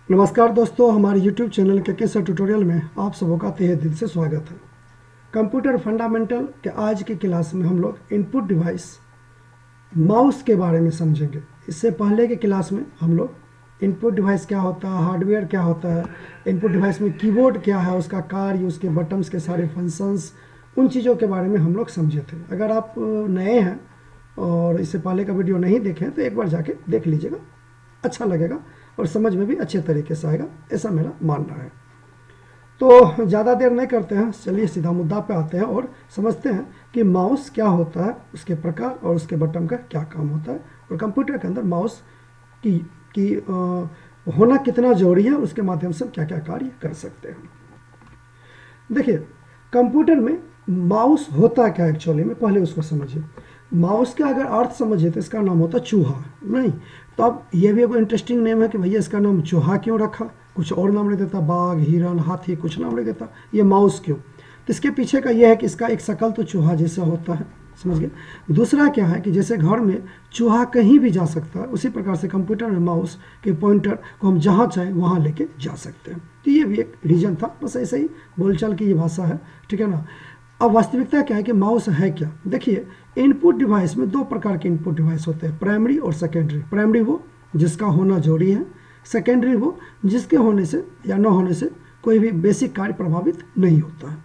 नमस्कार दोस्तों, हमारे YouTube चैनल के कैसे ट्यूटोरियल में आप सबों का तहे दिल से स्वागत है। कंप्यूटर फंडामेंटल के आज की क्लास में हम लोग इनपुट डिवाइस माउस के बारे में समझेंगे। इससे पहले के क्लास में हम लोग इनपुट डिवाइस क्या होता है, हार्डवेयर क्या होता है, इनपुट डिवाइस में कीबोर्ड क्या है, उसका कार्य, उसके बटन्स के सारे फंक्शंस, उन चीज़ों के बारे में हम लोग समझे थे। अगर आप नए हैं और इससे पहले का वीडियो नहीं देखें तो एक बार जाके देख लीजिएगा, अच्छा लगेगा और समझ में भी अच्छे तरीके से आएगा, ऐसा मेरा मानना है। तो ज़्यादा देर नहीं करते हैं, चलिए सीधा मुद्दा पे आते हैं और समझते हैं कि माउस क्या होता है, उसके प्रकार और उसके बटन का क्या काम होता है, और कंप्यूटर के अंदर माउस की होना कितना जरूरी है, उसके माध्यम से क्या क्या कार्य कर सकते हैं। देखिए, कंप्यूटर में माउस होता क्या एक्चुअली में, पहले उसको समझिए। माउस का अगर अर्थ समझिए तो इसका नाम होता चूहा, नहीं तो अब ये भी एक इंटरेस्टिंग नेम है कि भैया इसका नाम चूहा क्यों रखा, कुछ और नाम नहीं देता, बाघ, हिरन, हाथी, कुछ नाम नहीं देता, ये माउस क्यों। तो इसके पीछे का यह है कि इसका एक शकल तो चूहा जैसा होता है, समझ गए। दूसरा क्या है कि जैसे घर में चूहा कहीं भी जा सकता है, उसी प्रकार से कंप्यूटर में माउस के पॉइंटर को हम जहाँ चाहें वहाँ लेके जा सकते हैं। तो ये भी एक रीजन था, बस ऐसे ही बोलचाल की ये भाषा है, ठीक है ना। अब वास्तविकता क्या है कि माउस है क्या। देखिए, इनपुट डिवाइस में दो प्रकार के इनपुट डिवाइस होते हैं, प्राइमरी और सेकेंडरी। प्राइमरी वो जिसका होना जरूरी है, सेकेंडरी वो जिसके होने से या न होने से कोई भी बेसिक कार्य प्रभावित नहीं होता है।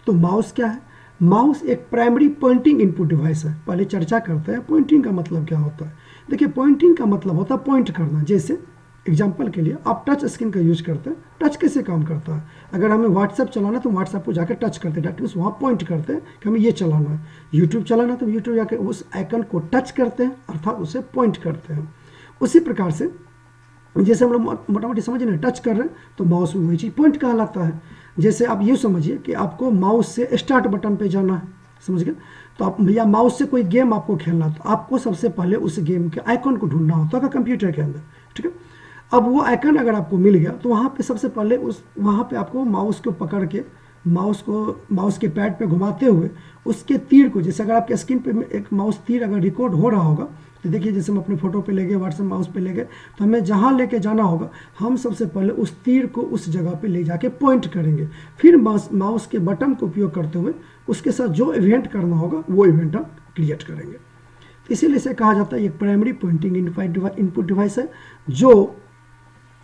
तो माउस क्या है, माउस एक प्राइमरी पॉइंटिंग इनपुट डिवाइस है। पहले चर्चा करते हैं पॉइंटिंग का मतलब क्या होता है। देखिए, पॉइंटिंग का मतलब होता है पॉइंट करना। जैसे एग्जाम्पल के लिए आप टच स्क्रीन का यूज करते हैं, टच कैसे काम करता है। अगर हमें व्हाट्सएप चलाना है तो व्हाट्सएप को जाकर टच करते हैं, डैट वहाँ पॉइंट करते हैं कि हमें ये चलाना है। यूट्यूब चलाना है तो यूट्यूब जाकर उस आइकन को टच करते हैं, अर्थात उसे पॉइंट करते हैं। उसी प्रकार से जैसे हम लोग मोटा मोटी समझ रहे हैं, टच कर रहे हैं तो माउस में वही चीज़ पॉइंट कहलाता है। जैसे आप ये समझिए कि आपको माउस से स्टार्ट बटन पे जाना है, समझ गए। तो आप या माउस से कोई गेम आपको खेलना, तो आपको सबसे पहले उस गेम के आइकन को ढूंढना होता है कंप्यूटर के अंदर, ठीक है। अब वो आइकन अगर आपको मिल गया तो वहाँ पे सबसे पहले वहाँ पे आपको माउस को पकड़ के माउस के पैड पे घुमाते हुए उसके तीर को, जैसे अगर आपके स्क्रीन पे एक माउस तीर अगर रिकॉर्ड हो रहा होगा तो देखिए, जैसे हम अपने फोटो पे ले गए, व्हाट्सएप माउस पे ले गए, तो हमें जहाँ लेके जाना होगा हम सबसे पहले उस तीर को उस जगह पे ले जाके पॉइंट करेंगे। फिर माउस के बटन का उपयोग करते हुए उसके साथ जो इवेंट करना होगा वो इवेंट हम क्रिएट करेंगे। इसीलिए इसे कहा जाता है एक प्राइमरी पॉइंटिंग इनपुट डिवाइस है, जो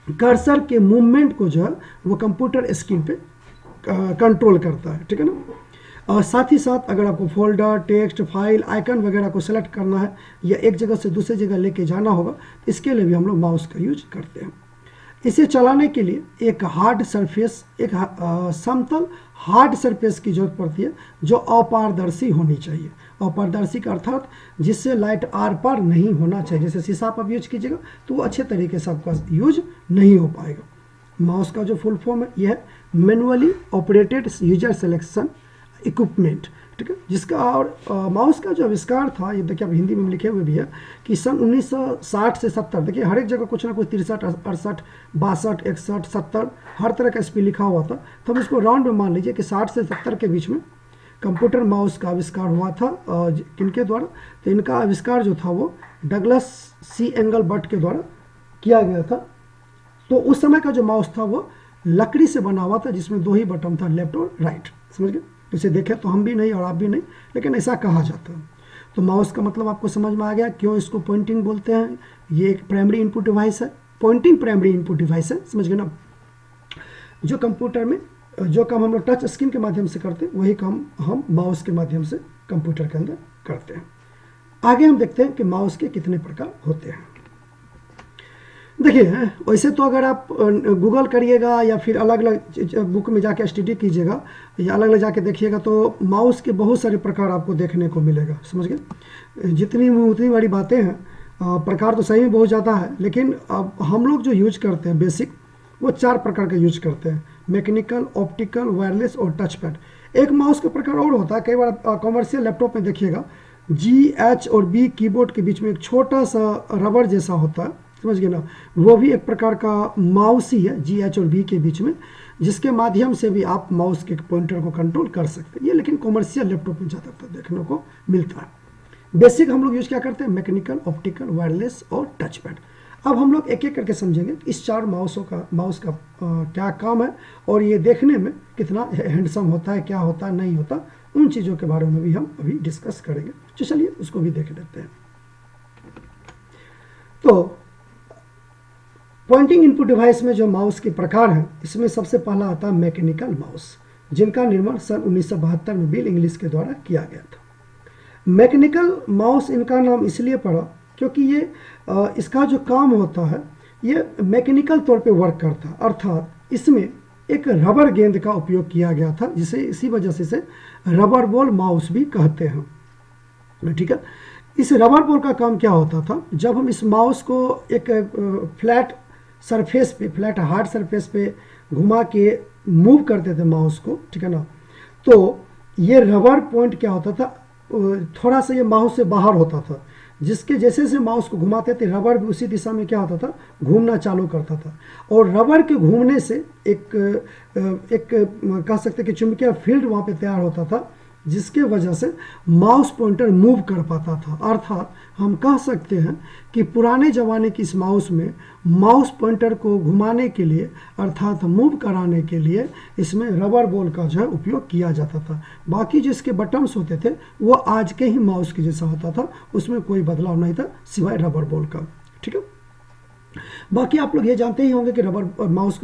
कर्सर के मूवमेंट को जो है वो कंप्यूटर स्क्रीन पे कंट्रोल करता है, ठीक है ना। और साथ ही साथ अगर आपको फोल्डर, टेक्स्ट, फाइल, आइकन वगैरह को सेलेक्ट करना है या एक जगह से दूसरी जगह लेके जाना होगा, इसके लिए भी हम लोग माउस का यूज करते हैं। इसे चलाने के लिए एक हार्ड सरफेस, एक समतल हार्ड सरफेस की जरूरत पड़ती है, जो अपारदर्शी होनी चाहिए। अपारदर्शी का अर्थात जिससे लाइट आर पार नहीं होना चाहिए। जैसे शीशा आप यूज कीजिएगा तो वो अच्छे तरीके से आपका यूज नहीं हो पाएगा। माउस का जो फुल फॉर्म है यह है manually operated user selection equipment, ठीक है। जिसका और माउस का जो आविष्कार था, ये देखिए आप हिंदी में लिखे हुए भी है कि सन 1960 से 70, देखिए हर एक जगह कुछ ना कुछ 63, 68, 62, 61, 70 हर तरह का स्पीड लिखा हुआ था। तो हम इसको राउंड में मान लीजिए कि 60 से 70 के बीच में कंप्यूटर माउस का आविष्कार हुआ था। किनके द्वारा, तो इनका आविष्कार जो था वो डगलस सी एंगलबर्ट के द्वारा किया गया था। तो उस समय का जो माउस था वो लकड़ी से बना हुआ था, जिसमें दो ही बटन था, लेफ्ट और राइट, समझ गए। इसे देखें तो हम भी नहीं और आप भी नहीं, लेकिन ऐसा कहा जाता है। तो माउस का मतलब आपको समझ में आ गया क्यों इसको पॉइंटिंग बोलते हैं। ये एक प्राइमरी इनपुट डिवाइस है, पॉइंटिंग प्राइमरी इनपुट डिवाइस है, समझ गए ना। जो कंप्यूटर में जो काम हम लोग टच स्क्रीन के माध्यम से करते हैं वही काम हम माउस के माध्यम से कंप्यूटर के अंदर करते हैं। आगे हम देखते हैं कि माउस के कितने प्रकार होते हैं। देखिए, वैसे तो अगर आप गूगल करिएगा या फिर अलग अलग बुक में जाके स्टडी कीजिएगा या अलग अलग जाके देखिएगा तो माउस के बहुत सारे प्रकार आपको देखने को मिलेगा, समझ गए। जितनी उतनी बड़ी बातें हैं, प्रकार तो सही में बहुत ज़्यादा है, लेकिन अब हम लोग जो यूज करते हैं बेसिक, वो 4 प्रकार का यूज करते हैं, मैकेनिकल, ऑप्टिकल, वायरलेस और टच पैड। एक माउस का प्रकार और होता है, कई बार कॉमर्शियल लैपटॉप में देखिएगा G, H और B कीबोर्ड के बीच में एक छोटा सा रबर जैसा होता है, समझ गए ना। वो भी एक प्रकार का माउस ही है, G, H और B के बीच में, जिसके माध्यम से भी आप माउस के पॉइंटर को कंट्रोल कर सकते हैं। ये लेकिन कॉमर्शियल लैपटॉप में ज़्यादातर देखने को मिलता है। बेसिक हम लोग यूज क्या करते हैं, मैकेनिकल, ऑप्टिकल, वायरलेस और टच पैड। अब हम लोग एक एक करके समझेंगे इस चार माउस का क्या काम है और ये देखने में कितना हैंडसम होता है, क्या होता है, नहीं होता, उन चीज़ों के बारे में भी हम अभी डिस्कस करेंगे। तो चलिए उसको भी देख लेते हैं। तो पॉइंटिंग इनपुट डिवाइस में जो माउस के प्रकार हैं, इसमें सबसे पहला आता है मैकेनिकल माउस, जिनका निर्माण सन 1972 में बिल इंग्लिश के द्वारा किया गया था। मैकेनिकल माउस इनका नाम इसलिए पड़ा क्योंकि ये इसका जो काम होता है ये मैकेनिकल तौर पे वर्क करता है, अर्थात इसमें एक रबर गेंद का उपयोग किया गया था, जिसे इसी वजह से इसे रबर बॉल माउस भी कहते हैं। ठीक है, इस रबर बॉल का काम क्या होता था, जब हम इस माउस को एक फ्लैट सरफेस पे, फ्लैट हार्ड सरफेस पे घुमा के मूव करते थे माउस को, ठीक है ना, तो ये रबर पॉइंट क्या होता था, थोड़ा सा ये माउस से बाहर होता था, जिसके जैसे जैसे माउस को घुमाते थे रबर भी उसी दिशा में क्या होता था, घूमना चालू करता था। और रबर के घूमने से एक कह सकते कि चुंबकीय फील्ड वहाँ पे तैयार होता था, जिसके वजह से माउस पॉइंटर मूव कर पाता था। अर्थात हम कह सकते हैं कि पुराने ज़माने की इस माउस में माउस पॉइंटर को घुमाने के लिए अर्थात मूव कराने के लिए इसमें रबर बॉल का जो है उपयोग किया जाता था। बाकी जो इसके बटन्स होते थे वो आज के ही माउस के जैसा होता था, उसमें कोई बदलाव नहीं था सिवाय रबर बॉल का। ठीक है, बाकी आप लोग ये जानते ही होंगे कि माउस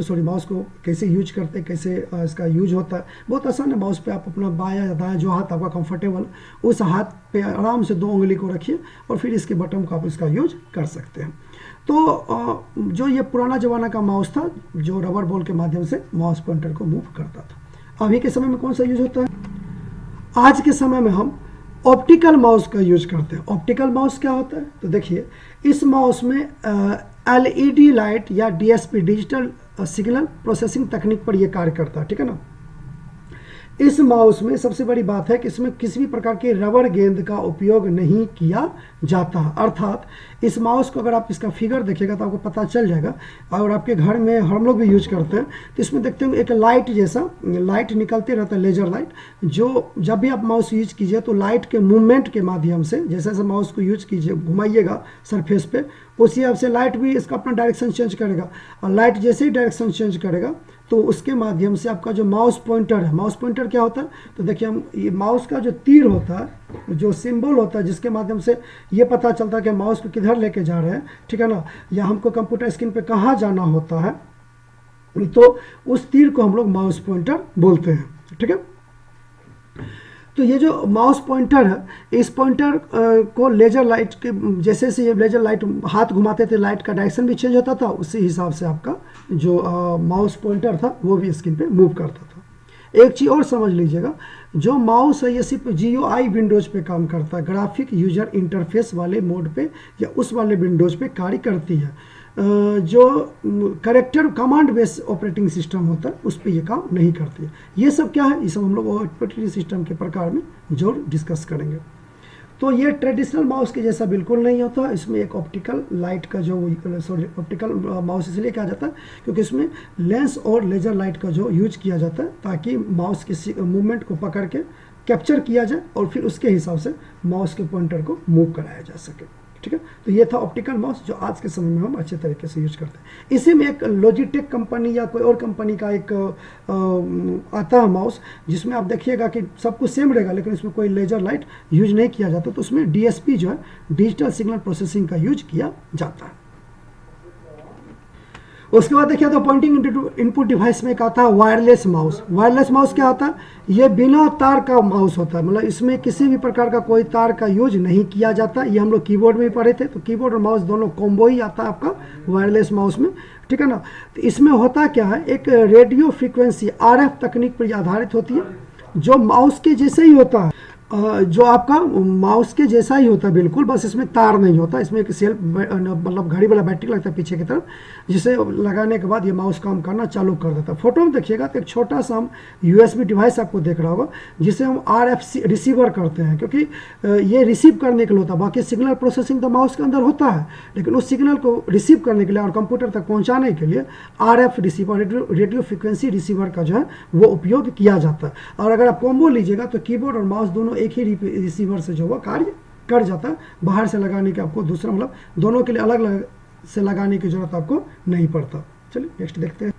को कैसे यूज करते हैं, कैसे इसका यूज होता है। बहुत आसान है, माउस पे आप अपना बायां या दायां जो हाथ आपका कंफर्टेबल, उस हाथ पे आराम से 2 उंगली को रखिए और फिर इसके बटन को आप इसका यूज कर सकते हैं। तो जो ये पुराना जमाना का माउस था जो रबर बॉल के माध्यम से माउस पॉइंटर को मूव करता था। अभी के समय में कौन सा यूज होता है, आज के समय में हम ऑप्टिकल माउस का यूज करते हैं। ऑप्टिकल माउस क्या होता है, तो देखिए इस माउस में LED लाइट या DSP, डिजिटल सिग्नल प्रोसेसिंग तकनीक पर यह कार्य करता है। ठीक है ना, इस माउस में सबसे बड़ी बात है कि इसमें किसी भी प्रकार की रबर गेंद का उपयोग नहीं किया जाता। अर्थात इस माउस को अगर आप इसका फिगर देखिएगा तो आपको पता चल जाएगा, और आपके घर में हम लोग भी यूज करते हैं तो इसमें देखते हैं एक लाइट जैसा लाइट निकलते रहता है, लेजर लाइट, जो जब भी आप माउस यूज कीजिए तो लाइट के मूवमेंट के माध्यम से जैसे जैसे माउस को यूज कीजिए, घुमाइएगा सरफेस पे, उसी हिसाब से लाइट भी इसका अपना डायरेक्शन चेंज करेगा। और लाइट जैसे ही डायरेक्शन चेंज करेगा तो उसके माध्यम से आपका जो माउस पॉइंटर है, माउस पॉइंटर क्या होता है, तो देखिए हम ये माउस का जो तीर होता है, जो सिंबल होता है जिसके माध्यम से ये पता चलता है कि माउस को किधर लेके जा रहे हैं, ठीक है ना, या हमको कंप्यूटर स्क्रीन पे कहाँ जाना होता है, तो उस तीर को हम लोग माउस पॉइंटर बोलते हैं। ठीक है, तो ये जो माउस पॉइंटर है, इस पॉइंटर को लेजर लाइट के जैसे से ये लेजर लाइट हाथ घुमाते थे, लाइट का डायरेक्शन भी चेंज होता था, उसी हिसाब से आपका जो माउस पॉइंटर था वो भी स्क्रीन पे मूव करता था। एक चीज़ और समझ लीजिएगा, जो माउस है ये सिर्फ GUI विंडोज पे काम करता है, ग्राफिक यूजर इंटरफेस वाले मोड पे या उस वाले विंडोज पे कार्य करती है। जो character command base operating system होता है उस पर ये काम नहीं करती है। ये सब क्या है, ये सब हम लोग ऑपरेटिंग सिस्टम के प्रकार में जरूर डिस्कस करेंगे। तो ये ट्रेडिशनल माउस के जैसा बिल्कुल नहीं होता, इसमें एक ऑप्टिकल लाइट का जो ऑप्टिकल माउस इसलिए कहा जाता है क्योंकि इसमें लेंस और लेजर लाइट का जो यूज किया जाता है ताकि माउस के मूवमेंट को पकड़ के कैप्चर किया जाए और फिर उसके हिसाब से माउस के पॉइंटर को मूव कराया जा सके। ठीक है, तो ये था ऑप्टिकल माउस जो आज के समय में हम अच्छे तरीके से यूज करते हैं। इसी में एक लॉजिटेक कंपनी या कोई और कंपनी का एक आता है माउस, जिसमें आप देखिएगा कि सब कुछ सेम रहेगा लेकिन इसमें कोई लेजर लाइट यूज नहीं किया जाता, तो उसमें DSP जो है डिजिटल सिग्नल प्रोसेसिंग का यूज किया जाता है। उसके बाद देखिए तो पॉइंटिंग इनपुट डिवाइस में एक आता है वायरलेस माउस। वायरलेस माउस क्या होता है, ये बिना तार का माउस होता है, मतलब इसमें किसी भी प्रकार का कोई तार का यूज नहीं किया जाता। ये हम लोग कीबोर्ड में भी पढ़े थे, तो कीबोर्ड और माउस दोनों कॉम्बो ही आता है आपका वायरलेस माउस में। ठीक है ना, तो इसमें होता क्या है, एक रेडियो फ्रीक्वेंसी RF तकनीक पर आधारित होती है, जो माउस के जैसे ही होता है, जो आपका माउस के जैसा ही होता है बिल्कुल, बस इसमें तार नहीं होता। इसमें एक सेल्फ मतलब घड़ी वाला बैटरी लगता है पीछे की तरफ, जिसे लगाने के बाद ये माउस काम करना चालू कर देता है। फोटो में देखिएगा तो एक छोटा सा हम USB डिवाइस आपको देख रहा होगा, जिसे हम RF रिसीवर करते हैं, क्योंकि ये रिसीव करने के लिए होता है। बाकी सिग्नल प्रोसेसिंग तो माउस के अंदर होता है, लेकिन उस सिग्नल को रिसीव करने के लिए और कंप्यूटर तक पहुँचाने के लिए RF receiver, radio frequency receiver का जो है वो उपयोग किया जाता है। और अगर आप कॉम्बो लीजिएगा तो कीबोर्ड और माउस दोनों एक ही रिसीवर से जो वो कार्य कर जाता है। बाहर से लगाने के आपको दूसरा मतलब दोनों के लिए अलग अलग से लगाने की ज़रूरत आपको नहीं पड़ता। चलिए नेक्स्ट देखते हैं।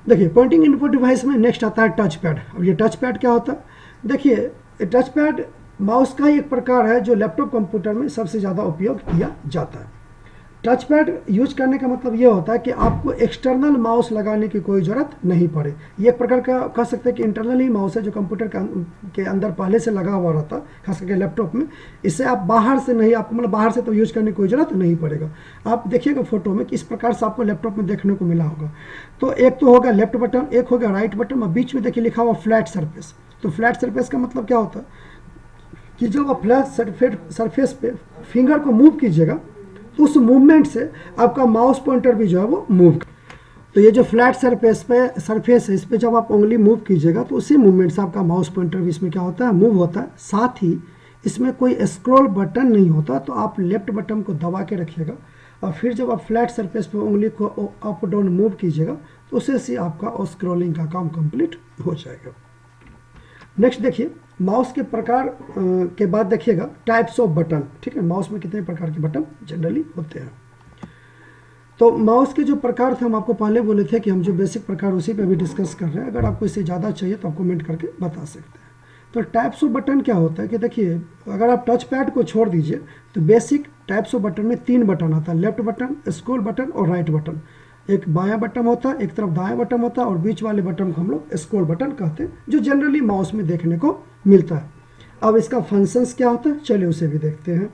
देखिए पॉइंटिंग इनपुट डिवाइस में नेक्स्ट आता है टच पैड। अब ये टच पैड क्या होता है? देखिए टच पैड माउस का ही एक प्रकार है जो लैपटॉप कंप्यूटर में सबसे ज़्यादा उपयोग किया जाता है। टच पैड यूज करने का मतलब ये होता है कि आपको एक्सटर्नल माउस लगाने की कोई ज़रूरत नहीं पड़े। ये एक प्रकार का कह सकते हैं कि इंटरनल ही माउस है जो कंप्यूटर के अंदर पहले से लगा हुआ रहता है, खास करके लैपटॉप में। इससे आप बाहर से नहीं, आपको मतलब बाहर से तो यूज करने की कोई ज़रूरत नहीं पड़ेगा। आप देखिएगा फोटो में किस प्रकार से आपको लैपटॉप में देखने को मिला होगा। तो एक तो होगा लेफ्ट बटन, एक होगा राइट बटन, और बीच में देखिए लिखा हुआ फ्लैट सरफेस। तो फ्लैट सरफेस का मतलब क्या होता है कि जब आप फ्लैट सरफेस पे फिंगर को मूव कीजिएगा तो उस मूवमेंट से आपका माउस पॉइंटर भी जो है वो मूव। तो ये जो फ्लैट सरफेस है, इस पे जब आप उंगली मूव कीजिएगा तो उसी मूवमेंट से आपका माउस पॉइंटर भी इसमें क्या होता है, मूव होता है। साथ ही इसमें कोई स्क्रॉल बटन नहीं होता, तो आप लेफ्ट बटन को दबा के रखिएगा और फिर जब आप फ्लैट सरफेस पे उंगली को अप डाउन मूव कीजिएगा तो उससे से आपका स्क्रॉलिंग का काम कंप्लीट हो जाएगा। नेक्स्ट देखिए माउस के प्रकार के बाद देखिएगा टाइप्स ऑफ बटन। ठीक है, माउस में कितने प्रकार के बटन जनरली होते हैं। तो माउस के जो प्रकार थे हम आपको पहले बोले थे कि हम जो बेसिक प्रकार उसी पे भी डिस्कस कर रहे हैं। अगर आपको इससे ज़्यादा चाहिए तो आप कमेंट करके बता सकते हैं। तो टाइप्स ऑफ बटन क्या होता है कि देखिए अगर आप टच पैड को छोड़ दीजिए तो बेसिक टाइप्स ऑफ बटन में 3 बटन आता है, लेफ्ट बटन, स्क्रॉल बटन और राइट बटन। एक बायां बटन होता है, एक तरफ दायां बटन होता है और बीच वाले बटन को हम लोग स्क्रॉल बटन कहते हैं, जो जनरली माउस में देखने को मिलता है। अब इसका फंक्शंस क्या होता है, चलिए उसे भी देखते हैं।